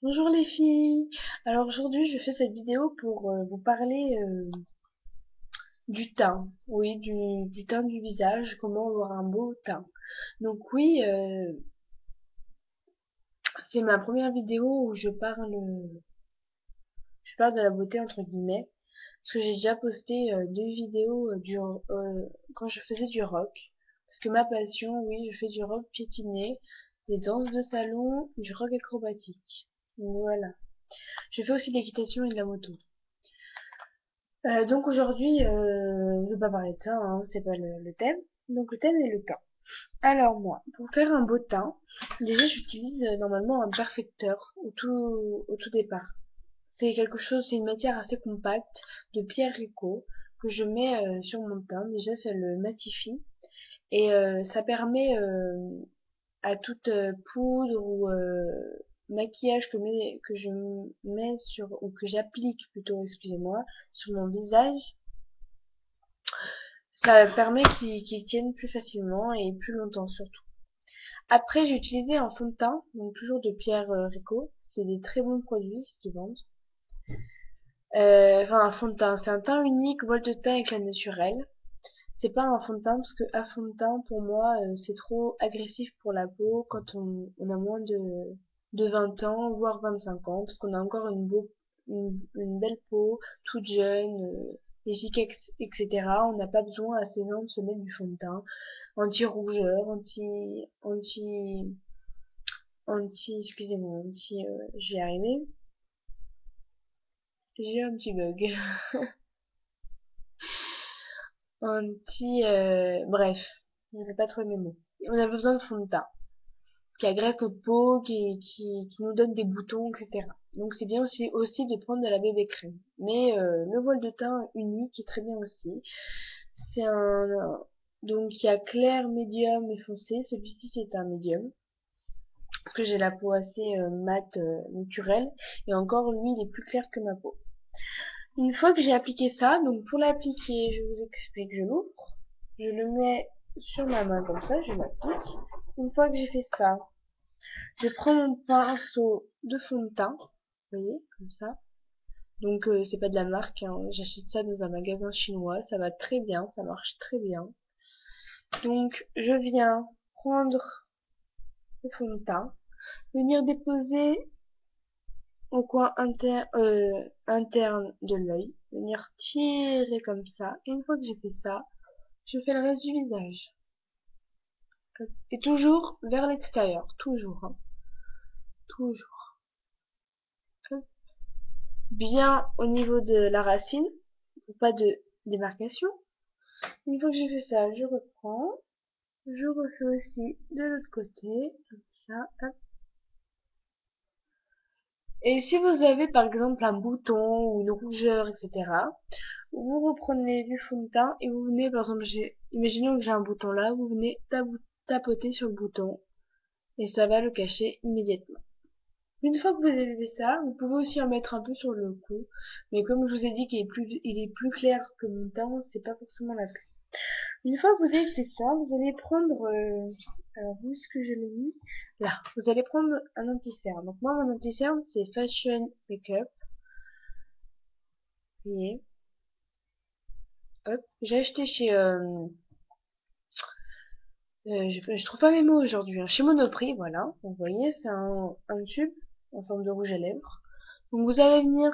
Bonjour les filles. Alors aujourd'hui je fais cette vidéo pour vous parler du teint. Oui, du teint du visage, comment avoir un beau teint. Donc oui, c'est ma première vidéo où je parle de la beauté entre guillemets. Parce que j'ai déjà posté deux vidéos quand je faisais du rock. Parce que ma passion, oui, je fais du rock piétiné, des danses de salon, du rock acrobatique. Donc voilà. Je fais aussi de l'équitation et de la moto. Donc aujourd'hui, je vais pas parler de ça, hein, c'est pas le thème. Donc le thème est le teint. Alors moi, pour faire un beau teint, déjà j'utilise normalement un perfecteur au tout départ. C'est une matière assez compacte de pierre Rico que je mets sur mon teint. Déjà ça le matifie et ça permet à toute poudre ou maquillage que je mets sur ou que j'applique plutôt, excusez-moi, sur mon visage. Ça permet qu'ils tiennent plus facilement et plus longtemps surtout. Après, j'ai utilisé un fond de teint, donc toujours de Pierre Rico. C'est des très bons produits ce qu'ils vendent. Enfin, un fond de teint, c'est un teint unique, bol de teint éclat naturel. C'est pas un fond de teint parce que un fond de teint pour moi c'est trop agressif pour la peau quand on a moins de 20 ans, voire 25 ans, parce qu'on a encore une belle peau, toute jeune, efficace, etc. On n'a pas besoin à 16 ans de se mettre du fond de teint anti-rougeur, excusez-moi, je vais y arriver. J'ai un petit bug. Bref, je ne vais pas trouver mes mots. On a besoin de fond de teint qui agresse notre peau, qui nous donne des boutons, etc. Donc c'est bien aussi de prendre de la bébé crème. Mais le voile de teint unique est très bien aussi. C'est donc il y a clair, médium et foncé. Celui-ci c'est un médium. Parce que j'ai la peau assez mate, naturelle. Et encore lui il est plus clair que ma peau. Une fois que j'ai appliqué ça, donc pour l'appliquer, je vous explique, je l'ouvre. Je le mets sur ma main comme ça, je l'applique. Une fois que j'ai fait ça, je prends mon pinceau de fond de teint, vous voyez, comme ça. Donc c'est pas de la marque, hein. J'achète ça dans un magasin chinois, ça va très bien, ça marche très bien. Donc je viens prendre le fond de teint, venir déposer au coin interne de l'œil, venir tirer comme ça. Et une fois que j'ai fait ça, je fais le reste du visage. Et toujours vers l'extérieur, toujours, hein, toujours. Bien au niveau de la racine, pas de démarcation. Une fois que j'ai fait ça, je reprends. Je refais aussi de l'autre côté, comme ça, hop. Et si vous avez par exemple un bouton ou une rougeur, etc., vous reprenez du fond de teint et vous venez, par exemple, imaginons que j'ai un bouton là, vous venez tapoter sur le bouton et ça va le cacher immédiatement. Une fois que vous avez fait ça, vous pouvez aussi en mettre un peu sur le cou, mais comme je vous ai dit qu'il est plus clair que mon teint, c'est pas forcément la peine. Une fois que vous avez fait ça, vous allez prendre, alors où est-ce que je l'ai mis? Là, vous allez prendre un anti-cerne. Donc moi, mon anti-cerne, c'est Fashion Makeup. Vous voyez, hop. J'ai acheté chez, je trouve pas mes mots aujourd'hui, hein. Chez Monoprix, voilà. Vous voyez, c'est un tube en forme de rouge à lèvres. Donc vous allez venir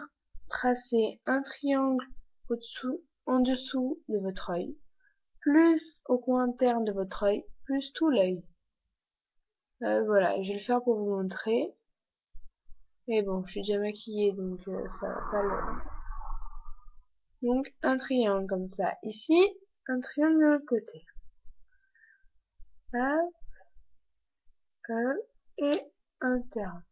tracer un triangle au-dessous, en dessous de votre œil, plus au coin interne de votre œil, plus tout l'œil. Voilà, je vais le faire pour vous montrer. Mais bon, je suis déjà maquillée, donc ça va pas le... Donc un triangle comme ça. Ici, un triangle de l'autre côté. Hop, hop, et interne.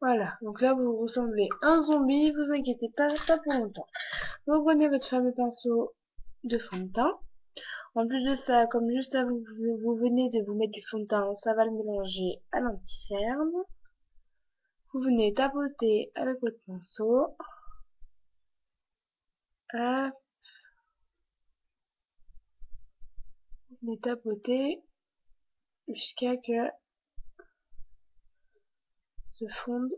Voilà, donc là vous ressemblez à un zombie, vous inquiétez pas, pas pour longtemps. Vous prenez votre fameux pinceau de fond de teint. En plus de ça, comme juste avant vous venez de vous mettre du fond de teint, ça va le mélanger à l'anti-cerne. Vous venez tapoter avec votre pinceau. Hop, vous venez tapoter jusqu'à que se fondent.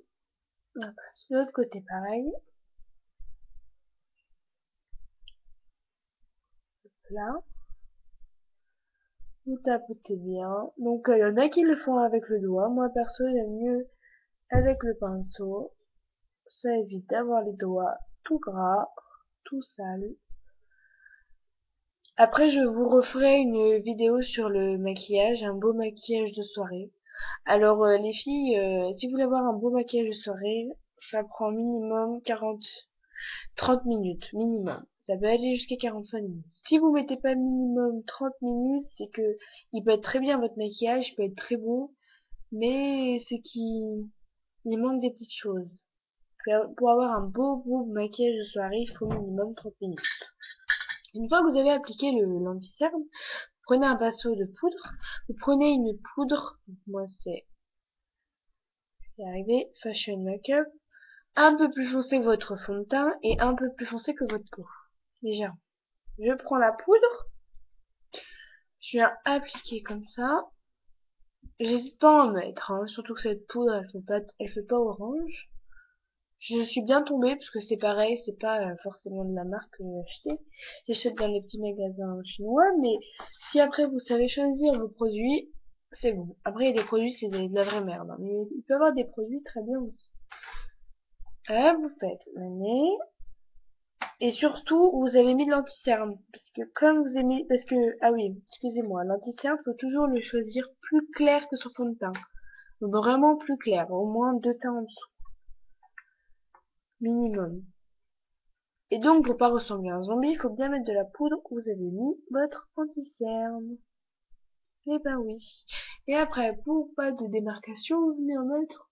Voilà. De l'autre côté, pareil. Là. Vous tapotez bien. Donc, il y en a qui le font avec le doigt. Moi, perso, j'aime mieux avec le pinceau. Ça évite d'avoir les doigts tout gras, tout sales. Après, je vous referai une vidéo sur le maquillage, un beau maquillage de soirée. Alors, les filles, si vous voulez avoir un beau maquillage de soirée, ça prend minimum 30 minutes, minimum. Ça peut aller jusqu'à 45 minutes. Si vous mettez pas minimum 30 minutes, c'est que il peut être très bien votre maquillage, il peut être très beau, mais c'est qu'il manque des petites choses. Pour avoir un beau maquillage de soirée, il faut minimum 30 minutes. Une fois que vous avez appliqué le l'anti-cerne, vous prenez un pinceau de poudre, vous prenez une poudre, moi c'est, y arrivé, Fashion Makeup, un peu plus foncé que votre fond de teint et un peu plus foncé que votre peau. Déjà, je prends la poudre, je viens appliquer comme ça. J'hésite pas à en mettre, hein, surtout que cette poudre elle fait pas orange. Je suis bien tombée parce que c'est pareil, c'est pas forcément de la marque que j'ai acheté. J'achète dans les petits magasins chinois, mais si après vous savez choisir vos produits, c'est bon. Après il y a des produits c'est de la vraie merde, hein, mais il peut y avoir des produits très bien aussi. Là vous faites le nez. Et surtout, vous avez mis de l'anti-cerne. Parce que comme vous avez mis, parce que, ah oui, excusez-moi, l'anti-cerne, faut toujours le choisir plus clair que son fond de teint. Donc vraiment plus clair, au moins 2 teints en dessous. Minimum. Et donc, pour pas ressembler à un zombie, il faut bien mettre de la poudre où vous avez mis votre anti-cerne. Et ben oui. Et après, pour pas de démarcation, vous venez en mettre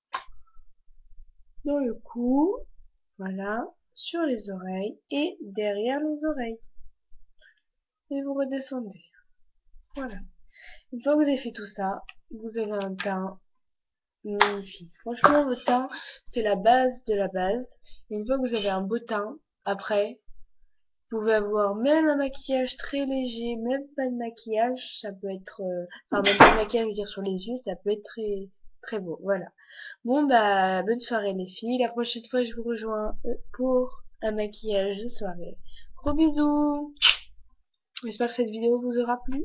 dans le cou. Voilà. Sur les oreilles et derrière les oreilles. Et vous redescendez. Voilà. Une fois que vous avez fait tout ça, vous avez un teint magnifique. Franchement, votre teint, c'est la base de la base. Et une fois que vous avez un beau teint, après, vous pouvez avoir même un maquillage très léger, même pas de maquillage, ça peut être, enfin même pas de maquillage, je veux dire sur les yeux, ça peut être très très beau. Voilà. Bon bah bonne soirée les filles. La prochaine fois, je vous rejoins pour un maquillage de soirée. Gros bisous. J'espère que cette vidéo vous aura plu.